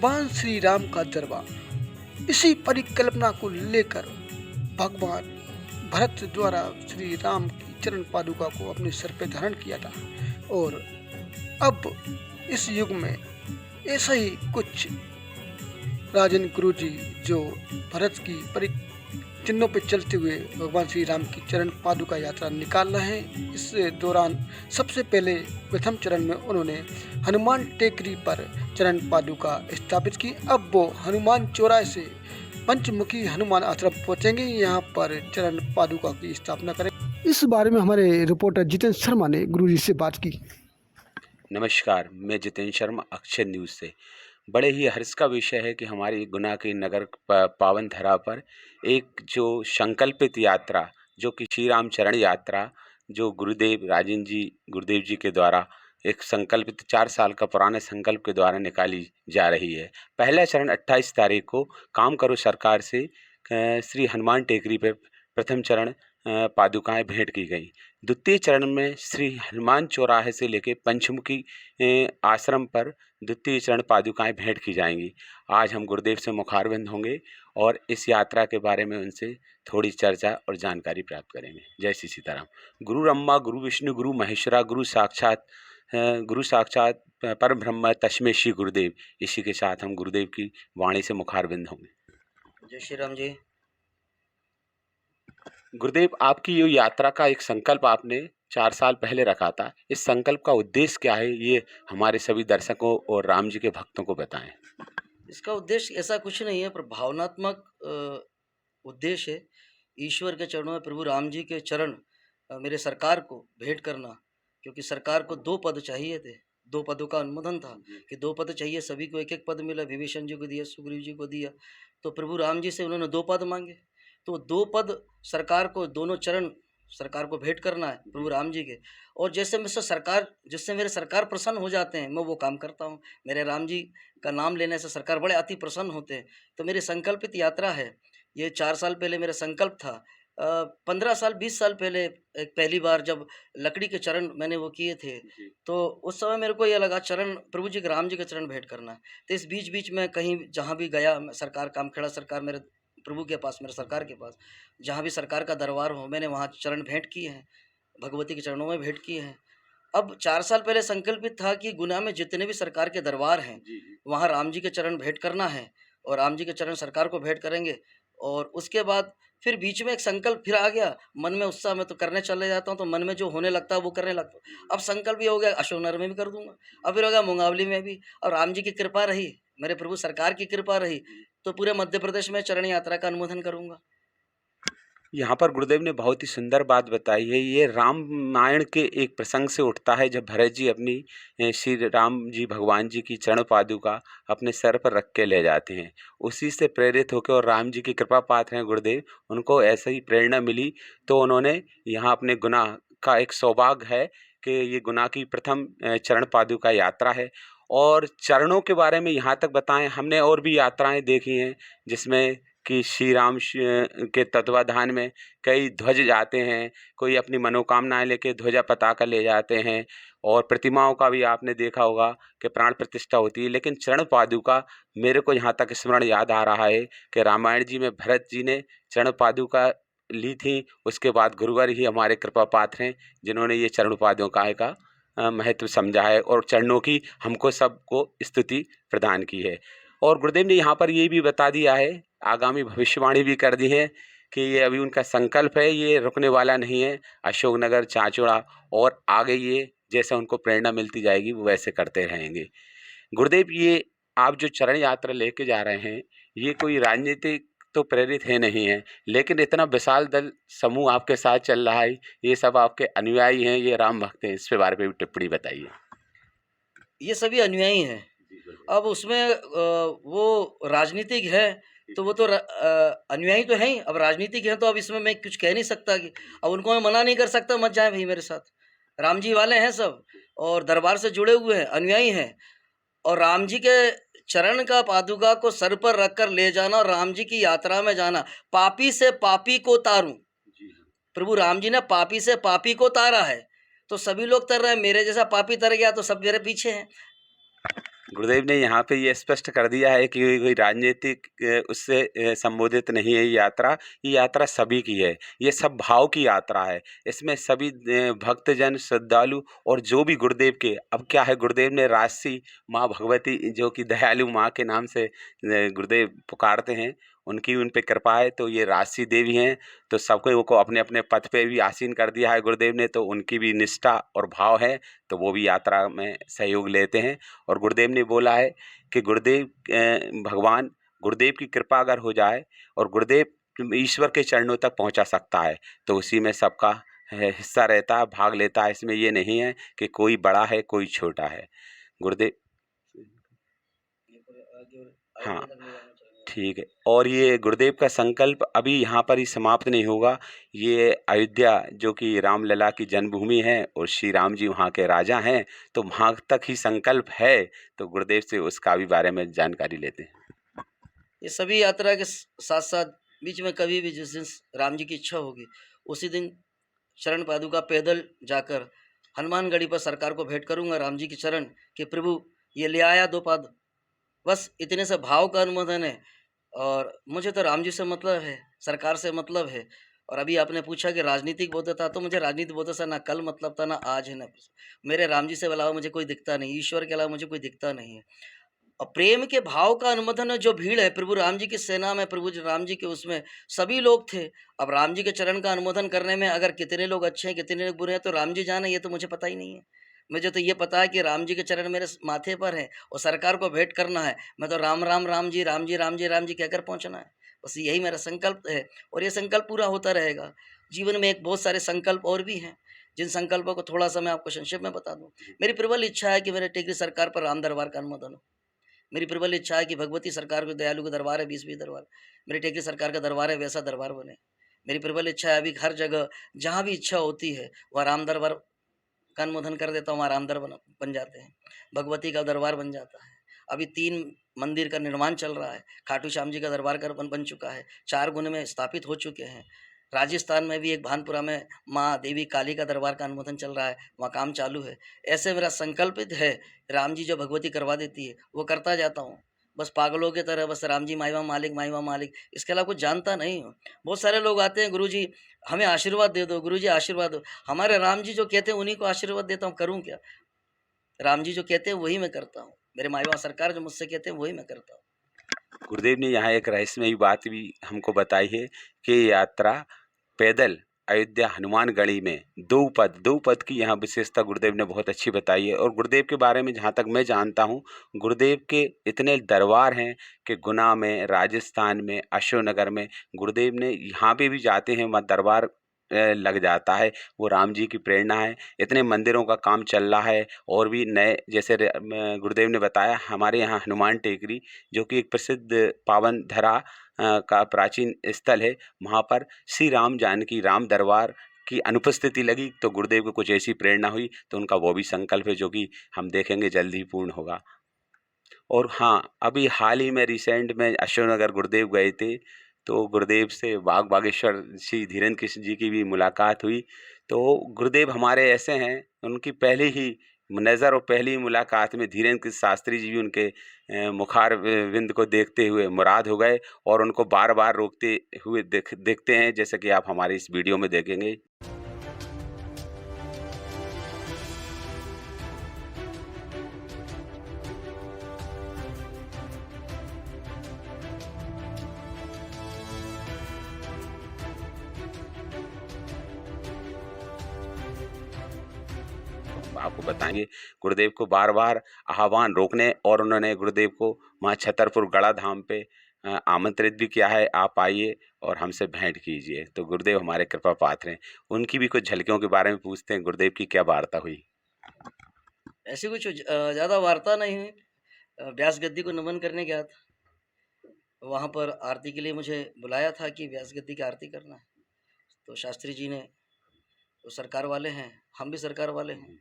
भगवान श्री राम का दरबार। इसी परिकल्पना को लेकर भगवान भरत द्वारा श्री राम की चरण पादुका को अपने सिर पर धारण किया था और अब इस युग में ऐसा ही कुछ राजन गुरु जी जो भरत की चिन्हों पर चलते हुए भगवान श्री राम की चरण पादुका यात्रा निकाल रहे हैं। इस दौरान सबसे पहले प्रथम चरण में उन्होंने हनुमान टेकरी पर चरण पादुका स्थापित की। अब वो हनुमान चौराहे से पंचमुखी हनुमान आश्रम पहुंचेंगे, यहाँ पर चरण पादुका की स्थापना करेंगे। इस बारे में हमारे रिपोर्टर जितेंद्र शर्मा ने गुरु जी से बात की। नमस्कार, मैं जितेंद्र शर्मा अक्षर न्यूज़ से। बड़े ही हर्ष का विषय है कि हमारी गुना की नगर पावन धरा पर एक जो संकल्पित यात्रा जो कि श्री राम चरण यात्रा जो गुरुदेव जी के द्वारा एक संकल्पित 4 साल का पुराने संकल्प के द्वारा निकाली जा रही है। पहला चरण 28 तारीख को काम करो सरकार से श्री हनुमान टेकरी पर प्रथम चरण पादुकाएं भेंट की गई। द्वितीय चरण में श्री हनुमान चौराहे से लेकर पंचमुखी आश्रम पर द्वितीय चरण पादुकाएं भेंट की जाएंगी। आज हम गुरुदेव से मुखारबिंद होंगे और इस यात्रा के बारे में उनसे थोड़ी चर्चा और जानकारी प्राप्त करेंगे। जय श्री सीताराम। गुरु ब्रह्मा गुरु विष्णु गुरु महेश्वरा गुरु साक्षात परम ब्रह्म तस्मै श्री गुरुदेव। इसी के साथ हम गुरुदेव की वाणी से मुखारबिंद होंगे। जय श्री राम जी। गुरुदेव, आपकी ये यात्रा का एक संकल्प आपने 4 साल पहले रखा था। इस संकल्प का उद्देश्य क्या है, ये हमारे सभी दर्शकों और राम जी के भक्तों को बताएं। इसका उद्देश्य ऐसा कुछ नहीं है, पर भावनात्मक उद्देश्य है। ईश्वर के चरणों में प्रभु राम जी के चरण मेरे सरकार को भेंट करना, क्योंकि सरकार को 2 पद चाहिए थे। 2 पदों का अनुमोदन था कि 2 पद चाहिए, सभी को 1-1 पद मिला। विभीषण जी को दिया, सुग्रीव जी को दिया, तो प्रभु राम जी से उन्होंने 2 पद मांगे। तो 2 पद सरकार को, दोनों चरण सरकार को भेंट करना है प्रभु राम जी के। और जैसे जिससे मेरे सरकार प्रसन्न हो जाते हैं, मैं वो काम करता हूँ। मेरे राम जी का नाम लेने से सरकार बड़े अति प्रसन्न होते हैं। तो मेरी संकल्पित यात्रा है। ये 4 साल पहले मेरा संकल्प था। 15 साल 20 साल पहले पहली बार जब लकड़ी के चरण मैंने वो किए थे, तो उस समय मेरे को यह लगा चरण प्रभु जी के, राम जी के चरण भेंट करना है। तो इस बीच में कहीं जहाँ भी गया, सरकार कामखेड़ा सरकार मेरे प्रभु के पास, मेरे सरकार के पास, जहाँ भी सरकार का दरबार हो, मैंने वहाँ चरण भेंट किए हैं, भगवती के चरणों में भेंट किए हैं। अब 4 साल पहले संकल्पित था कि गुना में जितने भी सरकार के दरबार हैं, वहाँ राम जी के चरण भेंट करना है और राम जी के चरण सरकार को भेंट करेंगे। और उसके बाद फिर बीच में एक संकल्प फिर आ गया मन में, उत्साह में तो करने चले जाता हूँ, तो मन में जो होने लगता है वो करने लगता हूँ। अब संकल्प ये हो गया अशोकनगर में भी कर दूंगा, अब फिर हो गया मुंगावली में भी, और राम जी की कृपा रही, मेरे प्रभु सरकार की कृपा रही, तो पूरे मध्य प्रदेश में चरण यात्रा का अनुमोदन करूंगा। यहाँ पर गुरुदेव ने बहुत ही सुंदर बात बताई है। ये रामायण के एक प्रसंग से उठता है, जब भरत जी अपनी श्री राम जी भगवान जी की चरण पादुका अपने सर पर रख के ले जाते हैं। उसी से प्रेरित होकर और राम जी की कृपा पात्र हैं गुरुदेव, उनको ऐसे ही प्रेरणा मिली, तो उन्होंने यहाँ अपने गुना का एक सौभाग्य है कि ये गुना की प्रथम चरण पादुका यात्रा है। और चरणों के बारे में यहाँ तक बताएं, हमने और भी यात्राएं देखी हैं जिसमें कि श्री राम के तत्वाधान में कई ध्वज जाते हैं, कोई अपनी मनोकामनाएं लेके ध्वजा पताका ले जाते हैं, और प्रतिमाओं का भी आपने देखा होगा कि प्राण प्रतिष्ठा होती है। लेकिन चरण पादुका मेरे को यहाँ तक स्मरण याद आ रहा है कि रामायण जी में भरत जी ने चरण पादुका ली थी, उसके बाद गुरुवर ही हमारे कृपा पात्र हैं जिन्होंने ये चरण पादुका का महत्व समझा है और चरणों की हमको सबको स्तुति प्रदान की है। और गुरुदेव ने यहाँ पर ये भी बता दिया है, आगामी भविष्यवाणी भी कर दी है कि ये अभी उनका संकल्प है, ये रुकने वाला नहीं है। अशोकनगर, चाचौड़ा और आगे ये जैसा उनको प्रेरणा मिलती जाएगी वो वैसे करते रहेंगे। गुरुदेव, ये आप जो चरण यात्रा लेके जा रहे हैं, ये कोई राजनीतिक तो प्रेरित है नहीं है, लेकिन इतना विशाल दल समूह आपके साथ चल रहा है, ये सब आपके अनुयायी हैं, ये राम भक्त हैं, इसके बारे में भी टिप्पणी बताइए। ये सभी अनुयायी हैं। अब उसमें वो राजनीतिक है तो वो तो अनुयायी तो है ही, अब राजनीतिक है तो अब इसमें मैं कुछ कह नहीं सकता कि अब उनको मैं मना नहीं कर सकता मत जाए भाई मेरे साथ। राम जी वाले हैं सब और दरबार से जुड़े हुए हैं, अनुयायी हैं, और राम जी के चरण का पादुका को सर पर रखकर ले जाना और राम जी की यात्रा में जाना, पापी से पापी को तारूं। प्रभु राम जी ने पापी से पापी को तारा है, तो सभी लोग तर रहे हैं। मेरे जैसा पापी तर गया तो सब मेरे पीछे हैं। गुरुदेव ने यहाँ पे ये स्पष्ट कर दिया है कि कोई राजनीतिक उससे संबोधित नहीं है ये यात्रा सभी की है, ये सब भाव की यात्रा है। इसमें सभी भक्तजन, श्रद्धालु और जो भी गुरुदेव के अब क्या है, गुरुदेव ने राजसी माँ भगवती जो कि दयालु माँ के नाम से गुरुदेव पुकारते हैं, उनकी उन पे कृपा है, तो ये राजसी देवी हैं, तो सबको को अपने-अपने पद पे भी आसीन कर दिया है गुरुदेव ने, तो उनकी भी निष्ठा और भाव है, तो वो भी यात्रा में सहयोग लेते हैं। और गुरुदेव ने बोला है कि गुरुदेव भगवान गुरुदेव की कृपा अगर हो जाए और गुरुदेव ईश्वर के चरणों तक पहुंचा सकता है, तो उसी में सबका हिस्सा रहता है, भाग लेता है। इसमें ये नहीं है कि कोई बड़ा है कोई छोटा है। गुरुदेव हाँ, ठीक है। और ये गुरुदेव का संकल्प अभी यहाँ पर ही समाप्त नहीं होगा। ये अयोध्या जो कि रामलला की जन्मभूमि है और श्री राम जी वहाँ के राजा हैं, तो वहाँ तक ही संकल्प है, तो गुरुदेव से उसका भी बारे में जानकारी लेते हैं। ये सभी यात्रा के साथ साथ बीच में कभी भी जिस दिन राम जी की इच्छा होगी उसी दिन चरण पादुका पैदल जाकर हनुमानगढ़ी पर सरकार को भेंट करूंगा राम जी के चरण कि प्रभु ये ले आया 2 पाद। बस इतने से भाव का अनुमोदन है और मुझे तो राम जी से मतलब है, सरकार से मतलब है। और अभी आपने पूछा कि राजनीतिक बोध था, तो मुझे राजनीतिक बोध से ना कल मतलब था, ना आज है, ना मेरे राम जी से अलावा मुझे कोई दिखता नहीं, ईश्वर के अलावा मुझे कोई दिखता नहीं है। और प्रेम के भाव का अनुमोदन है, जो भीड़ है प्रभु राम जी की सेना में, प्रभु राम जी के उसमें सभी लोग थे। अब राम जी के चरण का अनुमोदन करने में अगर कितने लोग अच्छे हैं कितने लोग बुरे हैं तो राम जी जाने, ये तो मुझे पता ही नहीं है। मुझे तो ये पता है कि राम जी के चरण मेरे माथे पर है और सरकार को भेंट करना है। मैं तो राम राम राम जी राम जी राम जी राम जी कहकर पहुंचना है, बस यही मेरा संकल्प है और ये संकल्प पूरा होता रहेगा। जीवन में एक बहुत सारे संकल्प और भी हैं, जिन संकल्पों को थोड़ा सा मैं आपको संक्षेप में बता दूं। मेरी प्रबल इच्छा है कि मेरे टेकरी सरकार पर राम दरबार का अनुमोदन हो। मेरी प्रबल इच्छा है कि भगवती सरकार को दयालु का दरबार है, 20-20 दरबार मेरी टेकरी सरकार का दरबार है, वैसा दरबार बने। मेरी प्रबल इच्छा है अभी हर जगह जहाँ भी इच्छा होती है वह राम दरबार का अनुमोदन कर देता हूँ, वहाँ राम दरबार बन जाते हैं, भगवती का दरबार बन जाता है। अभी 3 मंदिर का निर्माण चल रहा है, खाटू श्याम जी का दरबार का बन चुका है, 4 गुने में स्थापित हो चुके हैं। राजस्थान में भी एक भानपुरा में माँ देवी काली का दरबार का अनुमोदन चल रहा है, वहाँ काम चालू है। ऐसे मेरा संकल्पित है, राम जी जो भगवती करवा देती है वो करता जाता हूँ। बस पागलों की तरह बस राम जी माईवा मालिक, इसके अलावा कुछ जानता नहीं हूँ। बहुत सारे लोग आते हैं, गुरुजी हमें आशीर्वाद दे दो, गुरुजी आशीर्वाद दो। हमारे राम जी जो कहते हैं उन्हीं को आशीर्वाद देता हूँ, करूँ क्या? राम जी जो कहते हैं वही मैं करता हूँ, मेरे माईवा सरकार जो मुझसे कहते हैं वही मैं करता हूँ। गुरुदेव ने यहाँ एक रहस्यमयी बात भी हमको बताई है कि ये यात्रा पैदल अयोध्या हनुमानगढ़ी में दो पद की यहाँ विशेषता गुरुदेव ने बहुत अच्छी बताई है। और गुरुदेव के बारे में जहाँ तक मैं जानता हूँ, गुरुदेव के इतने दरबार हैं कि गुना में, राजस्थान में, अशोकनगर में गुरुदेव ने यहाँ पे भी जाते हैं, वहाँ दरबार लग जाता है। वो राम जी की प्रेरणा है। इतने मंदिरों का काम चल रहा है और भी नए, जैसे गुरुदेव ने बताया हमारे यहाँ हनुमान टेकरी जो कि एक प्रसिद्ध पावन धरा का प्राचीन स्थल है, वहाँ पर श्री राम जानकी राम दरबार की अनुपस्थिति लगी, तो गुरुदेव को कुछ ऐसी प्रेरणा हुई, तो उनका वो भी संकल्प है जो कि हम देखेंगे जल्द ही पूर्ण होगा। और हाँ, अभी हाल ही में रिसेंट में अशोकनगर गुरुदेव गए थे, तो गुरुदेव से बाग बागेश्वर श्री धीरेन्द्र कृष्ण जी की भी मुलाकात हुई। तो गुरुदेव हमारे ऐसे हैं, उनकी पहले ही नज़र और पहली मुलाकात में धीरेन्द्र कृष्ण शास्त्री जी भी उनके मुखार विंद को देखते हुए मुराद हो गए और उनको बार-बार रोकते हुए देखते हैं, जैसा कि आप हमारी इस वीडियो में देखेंगे। आपको बताएँगे, गुरुदेव को बार-बार आह्वान रोकने और उन्होंने गुरुदेव को वहाँ छतरपुर गढ़ा धाम पे आमंत्रित भी किया है, आप आइए और हमसे भेंट कीजिए। तो गुरुदेव हमारे कृपा पात्र हैं। उनकी भी कुछ झलकियों के बारे में पूछते हैं, गुरुदेव की क्या वार्ता हुई? ऐसी कुछ ज़्यादा वार्ता नहीं हुई। व्यास गद्दी को नमन करने गया था, वहाँ पर आरती के लिए मुझे बुलाया था कि व्यास गद्दी की आरती करना है। तो शास्त्री जी ने, वो सरकार वाले हैं, हम भी सरकार वाले हैं,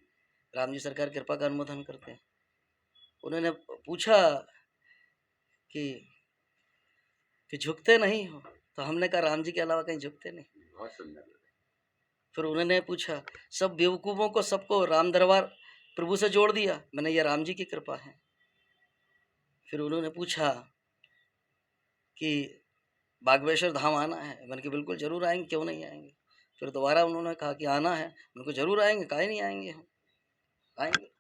राम जी सरकार कृपा का अनुमोदन करते हैं। उन्होंने पूछा कि झुकते नहीं हो? तो हमने कहा राम जी के अलावा कहीं झुकते नहीं। बहुत सुंदर। फिर उन्होंने पूछा, सब बेवकूफ़ों को सबको राम दरबार प्रभु से जोड़ दिया? मैंने, ये राम जी की कृपा है। फिर उन्होंने पूछा कि बागेश्वर धाम आना है? मैंने कहा बिल्कुल ज़रूर आएँगे, क्यों नहीं आएँगे? फिर दोबारा उन्होंने कहा कि आना है, मैंने कहा ज़रूर आएँगे, काहे नहीं आएँगे हम, आएँगे।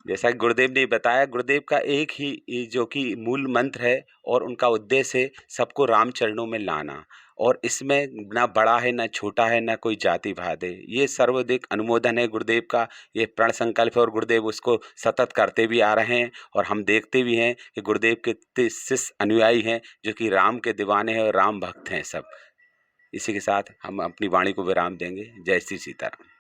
जैसा कि गुरुदेव ने बताया, गुरुदेव का एक ही जो कि मूल मंत्र है और उनका उद्देश्य है सबको राम चरणों में लाना, और इसमें ना बड़ा है, ना छोटा है, ना कोई जाति भाद है। ये सर्वाधिक अनुमोदन है गुरुदेव का, ये प्रण संकल्प है, और गुरुदेव उसको सतत करते भी आ रहे हैं। और हम देखते भी हैं कि गुरुदेव के कितने शिष्य अनुयायी हैं जो कि राम के दीवाने हैं और राम भक्त हैं सब। इसी के साथ हम अपनी वाणी को विराम देंगे। जय श्री सीताराम।